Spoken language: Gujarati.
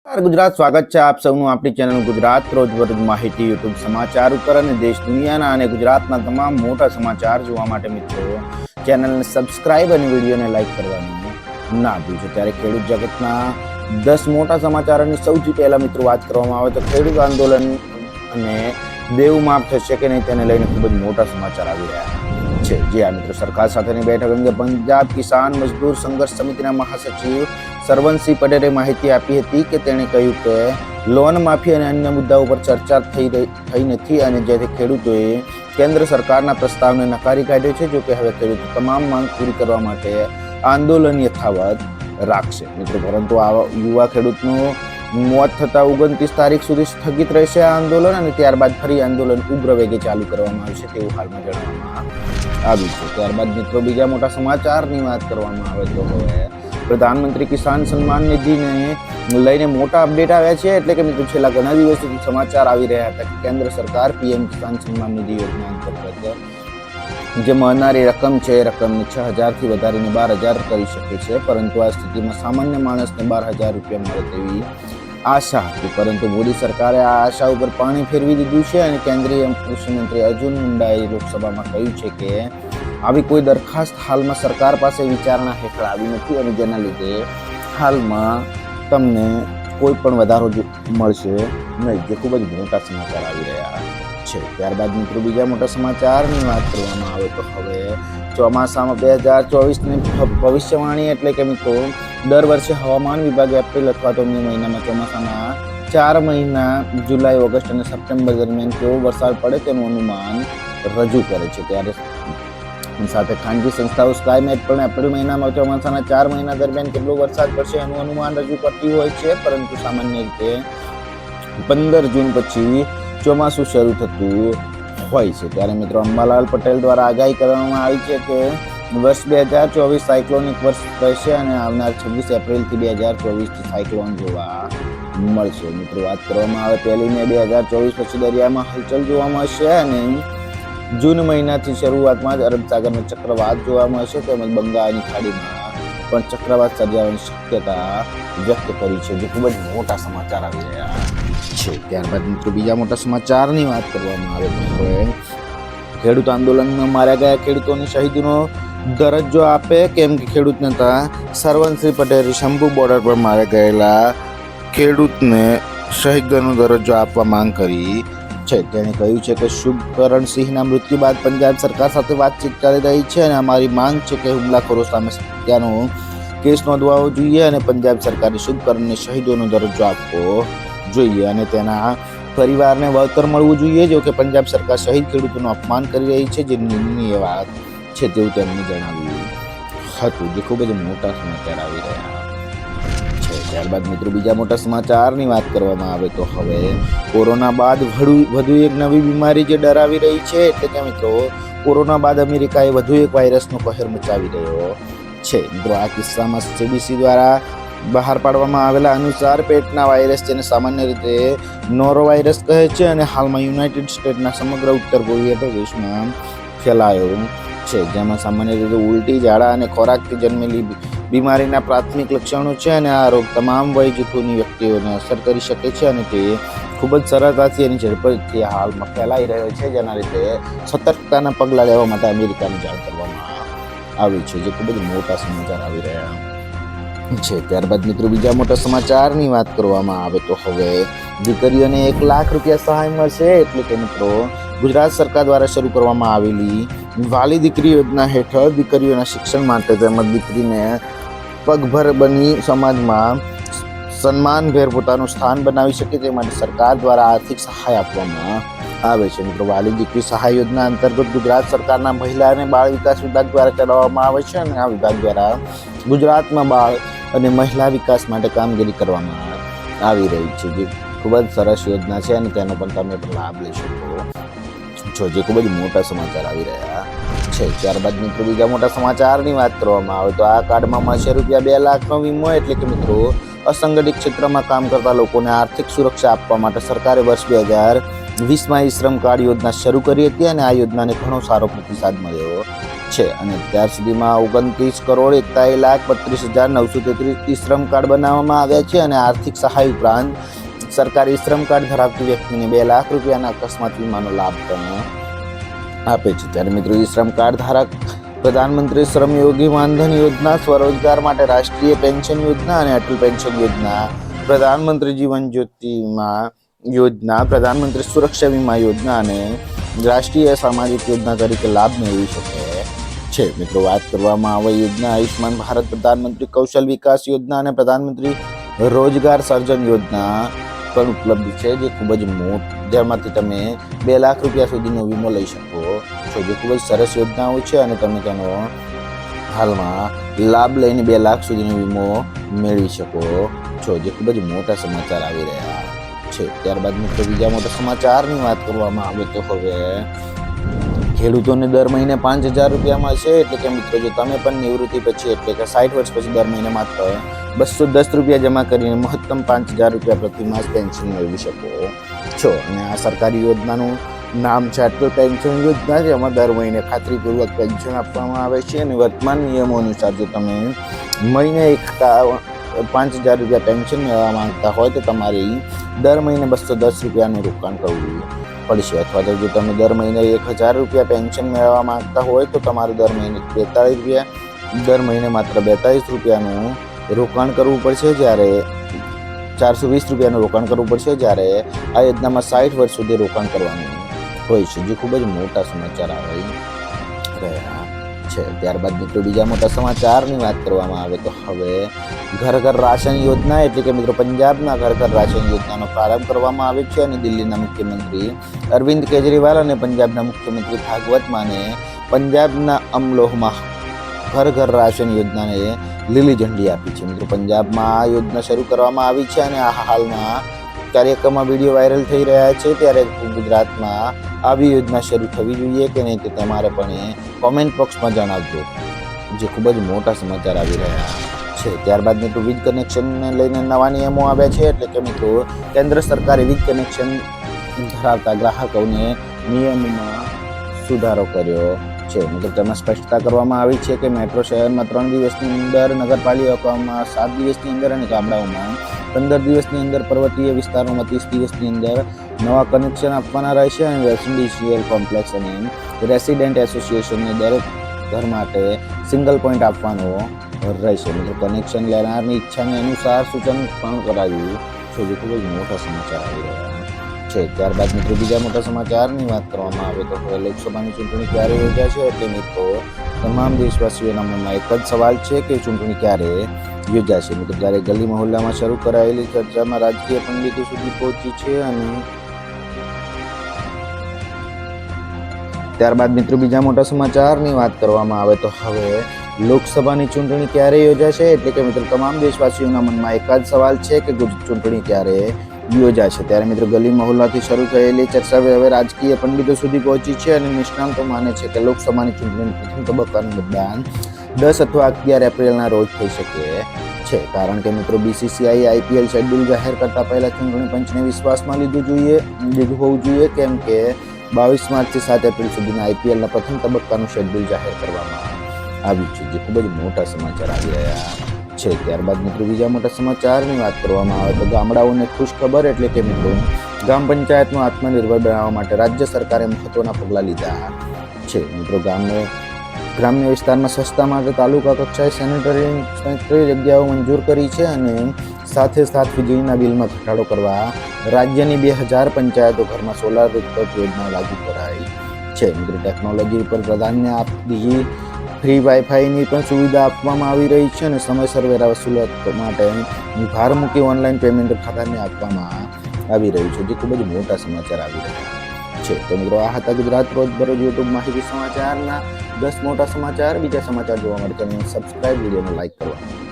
ગુજરાત સ્વાગત છે આપ સૌનું આપણી ચેનલ ગુજરાત રોજબરોજ માહિતી યુટ્યુબ સમાચાર ઉપર અને દેશ દુનિયાના અને ગુજરાતના તમામ મોટા સમાચાર જોવા માટે મિત્રો ચેનલને સબસ્ક્રાઇબ અને વિડીયોને લાઈક કરવાનું ના ભૂલશો। ત્યારે ખેડૂત જગતના 10 મોટા સમાચારોની સૌથી પહેલા મિત્રો વાત કરવામાં આવે તો ખેડૂત આંદોલન અને દેવ માફ થશે કે નહીં તેને લઈને ખૂબ જ મોટા સમાચાર આવી રહ્યા છે। જે આ મિત્રો સરકાર સાથેની બેઠક અંગે પંજાબ કિસાન મજદૂર સંઘર્ષ સમિતિના મહાસચિવ સરવણસિંહ પટેલે માહિતી આપી હતી કે તેણે કહ્યું કે લોન માફી અને અન્ય મુદ્દાઓ પર ચર્ચા થઈ નથી અને જેથી ખેડૂતોએ કેન્દ્ર સરકારના પ્રસ્તાવને નકારી કાઢ્યો છે। જો કે હવે ખેડૂતો તમામ માંગ પૂરી કરવા માટે આંદોલન યથાવત રાખશે મિત્રો। પરંતુ આ યુવા ખેડૂતનું મોત થતા 29 તારીખ સુધી સ્થગિત રહેશે આ આંદોલન અને ત્યારબાદ ફરી આંદોલન ઉગ્ર વેગે ચાલુ કરવામાં આવશે તેવું હાલમાં જણાવવામાં આવ્યું છે। ત્યારબાદ મિત્રો બીજા મોટા સમાચારની વાત કરવામાં આવે તો હવે પ્રધાનમંત્રી કિસાન સન્માન નિધિને લઈને મોટા અપડેટ આવ્યા છે। એટલે કે મિત્રો છેલ્લા ઘણા દિવસોથી સમાચાર આવી રહ્યા હતા કે કેન્દ્ર સરકાર પીએમ કિસાન સન્માન નિધિ યોજના અંતર્ગત જે મળનારી રકમ છે એ રકમને 6,000 થી વધારીને 12,000 કરી શકે છે। પરંતુ આ સ્થિતિમાં સામાન્ય માણસને 12,000 રૂપિયા મળે તેવી આશા હતી, પરંતુ મોદી સરકારે આ આશા ઉપર પાણી ફેરવી દીધું છે અને કેન્દ્રીય કૃષિ મંત્રી અર્જુન મુંડાએ લોકસભામાં કહ્યું છે કે આવી કોઈ દરખાસ્ત હાલમાં સરકાર પાસે વિચારણા હેઠળ આવી નથી અને જેના લીધે હાલમાં તમને કોઈ પણ વધારો મળશે નહીં, જે ખૂબ જ મોટા સમાચાર આવી રહ્યા છે। ત્યારબાદ મિત્રો બીજા મોટા સમાચારની વાત કરવામાં આવે તો હવે ચોમાસામાં 2024ની ભવિષ્યવાણી એટલે કે મિત્રો દર વર્ષે હવામાન વિભાગે એપ્રિલ અથવા તો મે મહિનામાં ચોમાસાના 4 મહિના જુલાઈ, ઓગસ્ટ અને સપ્ટેમ્બર દરમિયાન કેવો વરસાદ પડે તેનું અનુમાન રજૂ કરે છે। ત્યારે સાથે ખાનગી સંસ્થાઓ સ્કાયમેટ પણ એપ્રિલ મહિનામાં ચોમાસાના 4 મહિના દરમિયાન કેટલો વરસાદ પડશે એનું અનુમાન રજૂ કરતી હોય છે, પરંતુ સામાન્ય રીતે 15 જૂન પછી ચોમાસું શરૂ થતું હોય છે। ત્યારે મિત્રો અંબાલાલ પટેલ દ્વારા આગાહી કરવામાં આવી છે કે વર્ષ 2024 સાયક્લોનિક વર્ષ રહેશે અને આવનાર 26 એપ્રિલથી 2024થી સાયક્લોન જોવા મળશે। મિત્રો વાત કરવામાં આવે 1 મે 2024 પછી દરિયામાં હલચલ જોવા મળશે અને જૂન મહિનાથી શરૂઆતમાં જ અરબ સાગરમાં ચક્રવાત જોવા મળશે તેમજ બંગાળની ખાડીમાં પણ ચક્રવાત સર્જાવાની શક્યતા વ્યક્ત કરી છે, જે ખૂબ જ મોટા સમાચાર આવી રહ્યા છે। ત્યારબાદ મિત્રો બીજા મોટા સમાચારની વાત કરવામાં આવે તો ખેડૂત આંદોલનમાં માર્યા ગયા ખેડૂતોની શહીદીનો દરજ્જો આપે, કેમ કે ખેડૂત નેતા સરવણસિંહ પટેલે શંભુ બોર્ડર પર માર્યા ગયેલા ખેડૂતને શહીદનો દરજ્જો આપવા માંગ કરી છે। તેણે કહ્યું છે કે શુભકરણ સિંહના મૃત્યુ બાદ પંજાબ સરકાર સાથે વાતચીત ચાલી રહી છે અને અમારી માંગ છે કે હુમલાખોરો સામે હત્યાનો કેસ નોંધવાવો જોઈએ અને પંજાબ સરકારે શુભકરણને શહીદોનો દરજ્જો આપવો જોઈએ અને તેના પરિવારને વળતર મળવું જોઈએ। જો કે પંજાબ સરકાર શહીદ ખેડૂતોનું અપમાન કરી રહી છે, જે નિંદનીય વાત છે તેવું તેમણે જણાવ્યું હતું, જે ખૂબ જ મોટા સમાચાર આવી રહ્યા છે। ત્યારબાદ મિત્રો બીજા મોટા સમાચારની વાત કરવામાં આવે તો હવે કોરોના બાદ વધુ એક નવી બીમારી જે ડરાવી રહી છે, એટલે કે મિત્રો કોરોના બાદ અમેરિકાએ વધુ એક વાયરસનો કહેર મચાવી રહ્યો છે। મિત્રો આ કિસ્સામાં CDC દ્વારા બહાર પાડવામાં આવેલા અનુસાર પેટના વાયરસ જેને સામાન્ય રીતે નોરો વાયરસ કહે છે અને હાલમાં યુનાઇટેડ સ્ટેટ્સના સમગ્ર ઉત્તર પૂર્વીય પ્રદેશમાં ફેલાયો છે, જેમાં સામાન્ય રીતે ઉલટી, ઝાડા અને ખોરાકથી જન્મેલી બીમારીના પ્રાથમિક લક્ષણો છે અને આ રોગ તમામ વય જૂથોની વ્યક્તિઓને અસર કરી શકે છે અને તે ખૂબ જ સરળતાથી અને ઝડપથી હાલમાં ફેલાઈ રહ્યો છે, જેના લીધે સતર્કતાના પગલાં લેવા માટે અમેરિકાને જાણ કરવામાં આવી છે, જે ખૂબ જ મોટા સમાચાર આવી રહ્યા છે। ત્યારબાદ મિત્રો બીજા મોટા સમાચારની વાત કરવામાં આવે તો હવે દીકરીઓને 1 લાખ રૂપિયા સહાય મળશે, એટલે કે મિત્રો ગુજરાત સરકાર દ્વારા શરૂ કરવામાં આવેલી વાલી દીકરી યોજના હેઠળ દીકરીઓના શિક્ષણ માટે તેમજ દીકરીને પગભર બની સમાજમાં સન્માનભેર પોતાનું સ્થાન બનાવી શકે તે માટે સરકાર દ્વારા આર્થિક સહાય આપવામાં આવે છે। મિત્રો વાલી દીકરી સહાય યોજના અંતર્ગત ગુજરાત સરકારના મહિલા અને બાળ વિકાસ વિભાગ દ્વારા ચલાવવામાં આવે છે અને આ વિભાગ દ્વારા ગુજરાતમાં બાળ અને મહિલા વિકાસ માટે કામગીરી કરવામાં આવી રહી છે, જે ખૂબ જ સરસ યોજના છે અને તેનો પણ તમે પણ લાભ લઈ શકો છો, જે ખૂબ જ મોટા સમાચાર આવી રહ્યા છે। ત્યારબાદ મિત્રો બીજા મોટા સમાચારની વાત કરવામાં આવે તો આ કાર્ડમાં મળશે રૂપિયા 2 લાખનો વીમો, એટલે કે મિત્રો અસંગઠિત ક્ષેત્રમાં કામ કરતા લોકોને આર્થિક સુરક્ષા આપવા માટે સરકારે વર્ષ 2020માં ઈ શ્રમ કાર્ડ યોજના શરૂ કરી હતી અને આ યોજનાને ઘણો સારો પ્રતિસાદ મળ્યો છે. અને ત્યાર સુધીમાં 29,41,32,933 શ્રમ કાર્ડ બનાવવામાં આવ્યા છે. અને આર્થિક સહાય ઉપરાંત સરકારી શ્રમ કાર્ડ ધરાવતી વ્યક્તિને 2 લાખ રૂપિયાના અકસ્માત વીમાનો લાભ પણ આપે છે. ત્યારે મિત્રો ઈ શ્રમ કાર્ડ ધારક પ્રધાનમંત્રી શ્રમ યોગી માનધન યોજના, સ્વરોજગાર માટે રાષ્ટ્રીય પેન્શન યોજના અને અટલ પેન્શન યોજના, પ્રધાનમંત્રી જીવન જ્યોતિ યોજના, પ્રધાનમંત્રી સુરક્ષા વીમા યોજના અને રાષ્ટ્રીય સામાજિક યોજના તરીકે લાભ મેળવી શકે છે. મિત્રો વાત કરવામાં આવે યોજના આયુષ્માન ભારત, પ્રધાનમંત્રી કૌશલ વિકાસ યોજના અને પ્રધાનમંત્રી રોજગાર સર્જન યોજના પણ ઉપલબ્ધ છે, જે ખૂબ જ જેમાંથી તમે 2 લાખ રૂપિયા સુધીનો વીમો લઈ શકો છો, જે ખૂબ જ સરસ યોજનાઓ છે. અને તમે તેનો હાલમાં લાભ લઈને 2 લાખ સુધીનો વીમો મેળવી શકો છો, જે ખૂબ જ મોટા સમાચાર આવી રહ્યા છે. ત્યારબાદ મિત્રો બીજા મોટા સમાચારની વાત કરવામાં આવે તો હવે ખેડૂતોને દર મહિને 5,000 રૂપિયા મળશે. એટલે કે મિત્રો જો તમે પણ નિવૃત્તિ પછી એટલે કે 60 વર્ષ પછી દર મહિને માત્ર 210 રૂપિયા જમા કરીને મહત્તમ 5,000 રૂપિયા પ્રતિ માસ પેન્શન મેળવી શકો છો. અને આ સરકારી યોજનાનું નામ છે અટલ પેન્શન યોજના, જેમાં દર મહિને ખાતરીપૂર્વક પેન્શન આપવામાં આવે છે. અને વર્તમાન નિયમો અનુસાર જો તમે મહિને 5,000 રૂપિયા પેન્શન મેળવવા માંગતા હોય તો તમારે દર મહિને 210 રૂપિયાનું રોકાણ કરવું પડશે. અથવા તો જો તમે દર મહિને 1,000 રૂપિયા પેન્શન મેળવવા માંગતા હોય તો તમારે દર મહિને માત્ર 42 રૂપિયાનું રોકાણ કરવું પડશે. જ્યારે 420 રૂપિયાનું રોકાણ કરવું પડશે. જ્યારે આ યોજનામાં 60 વર્ષ સુધી રોકાણ કરવાનું હોય છે, જે ખૂબ જ મોટા સમાચાર આવી રહ્યા છે. ત્યારબાદ મિત્રો બીજા મોટા સમાચારની વાત કરવામાં આવે તો હવે ઘર ઘર રાશન યોજના એટલે કે મિત્રો પંજાબના ઘર ઘર રાશન યોજનાનો પ્રારંભ કરવામાં આવ્યો છે. અને દિલ્હીના મુખ્યમંત્રી અરવિંદ કેજરીવાલ અને પંજાબના મુખ્યમંત્રી ભાગવત માને પંજાબના અમલોહમાં ઘર ઘર રાશન યોજનાને લીલી ઝંડી આપી છે. મિત્રો પંજાબમાં આ યોજના શરૂ કરવામાં આવી છે અને આ હાલમાં કાર્યક્રમમાં વિડીયો વાયરલ થઈ રહ્યા છે. ત્યારે ગુજરાતમાં આવી યોજના શરૂ થવી જોઈએ કે નહીં તે તમારે પણ કોમેન્ટ બોક્સમાં જણાવજો, જે ખૂબ જ મોટા સમાચાર આવી રહ્યા છે. ત્યારબાદ મિત્રો વીજ કનેક્શનને લઈને નવા નિયમો આવ્યા છે. એટલે કે મિત્રો કેન્દ્ર સરકારે વીજ કનેક્શન ધરાવતા ગ્રાહકોને નિયમોમાં સુધારો કર્યો છે. મિત્રો તેમાં સ્પષ્ટતા કરવામાં આવી છે કે મેટ્રો શહેરમાં 3 દિવસની અંદર, નગરપાલિકાઓમાં 7 દિવસની અંદર અને ગામડાઓમાં 15 દિવસની અંદર, પર્વતીય વિસ્તારોમાં 30 દિવસની અંદર નવા કનેક્શન આપવાના રહેશે. અને રેસિડેન્શિયલ કોમ્પ્લેક્સ અને રેસિડેન્ટ એસોસિએશનને દરેક ઘર માટે સિંગલ પોઈન્ટ આપવાનો રહેશે. મિત્રો કનેક્શન લેનારની ઈચ્છાને અનુસાર સૂચન પણ કરાયું છે, જે ખૂબ જ મોટા સમાચાર આવી રહ્યા છે. ત્યારબાદ મિત્રો બીજા મોટા સમાચારની વાત કરવામાં આવે તો હવે લોકસભાની ચૂંટણી ક્યારે યોજાશે. એટલે મિત્રો તમામ દેશવાસીઓના મનમાં એક જ સવાલ છે કે ચૂંટણી ક્યારે યોજાશે. મિત્રો જ્યારે ગલી મહોલ્લામાં શરૂ કરાયેલી ચર્ચામાં રાજકીય પંડિતો સુધી પહોંચી છે. અને ત્યારબાદ મિત્રો બીજા મોટા સમાચારની વાત કરવામાં આવે તો હવે લોકસભાની ચૂંટણી ક્યારે યોજાશે. એટલે કે મિત્રો તમામ દેશવાસીઓના મનમાં એક જ સવાલ છે કે ચૂંટણી ક્યારે યોજાશે. ત્યારે મિત્રો ગલી મહોલ્લાથી શરૂ થયેલી ચર્ચા હવે રાજકીય પંડિતો સુધી પહોંચી છે. અને નિષ્ણાંતો માને છે કે લોકસભાની ચૂંટણીનું પ્રથમ તબક્કાનું મતદાન 10 અથવા 11 એપ્રિલના રોજ થઈ શકે છે. કારણ કે મિત્રો BCCI IPL શેડ્યુલ જાહેર કરતા પહેલા ચૂંટણી પંચને વિશ્વાસમાં લીધું હોવું જોઈએ, કેમ કે 22 માર્ચથી 7 એપ્રિલ સુધીના IPLના પ્રથમ તબક્કાનું શેડ્યુલ જાહેર કરવામાં આવ્યું છે, જે ખૂબ જ મોટા સમાચાર આવી રહ્યા છે. ત્યારબાદ મિત્રો બીજા મોટા સમાચારની વાત કરવામાં આવે તો ગામડાઓને ખુશ ખબર. એટલે કે મિત્રો ગ્રામ પંચાયતનું આત્મનિર્ભર બનાવવા માટે રાજ્ય સરકારે મહત્વના પગલાં લીધા છે. મિત્રો ગ્રામ્ય વિસ્તારમાં સસ્તા માટે તાલુકા કક્ષાએ સેનેટરી જગ્યાઓ મંજૂર કરી છે. અને સાથે વીજળીના બિલમાં ઘટાડો કરવા રાજ્યની 2000 પંચાયતો ઘરમાં સોલાર રૂફટોપ યોજના લાગુ કરાઈ છે. મિત્રો ટેકનોલોજી પર પ્રાધાન્ય આપી ફ્રી વાઈફાઈની પણ સુવિધા આપવામાં આવી રહી છે. અને સમયસર વેરા વસૂલાત માટે ભાર મૂકી ઓનલાઈન પેમેન્ટ પ્રાધાન્ય આપવામાં આવી રહ્યું છે, જે ખૂબ જ મોટા સમાચાર આવી રહ્યા છે. તો મિત્રો આ હતા ગુજરાત રોજબરોજ યુટ્યુબ માહિતી સમાચારના 10 મોટા સમાચાર. બીજા સમાચાર જોવા માટે ચેનલને સબસ્ક્રાઇબ, વિડીયોને લાઇક કરવાનું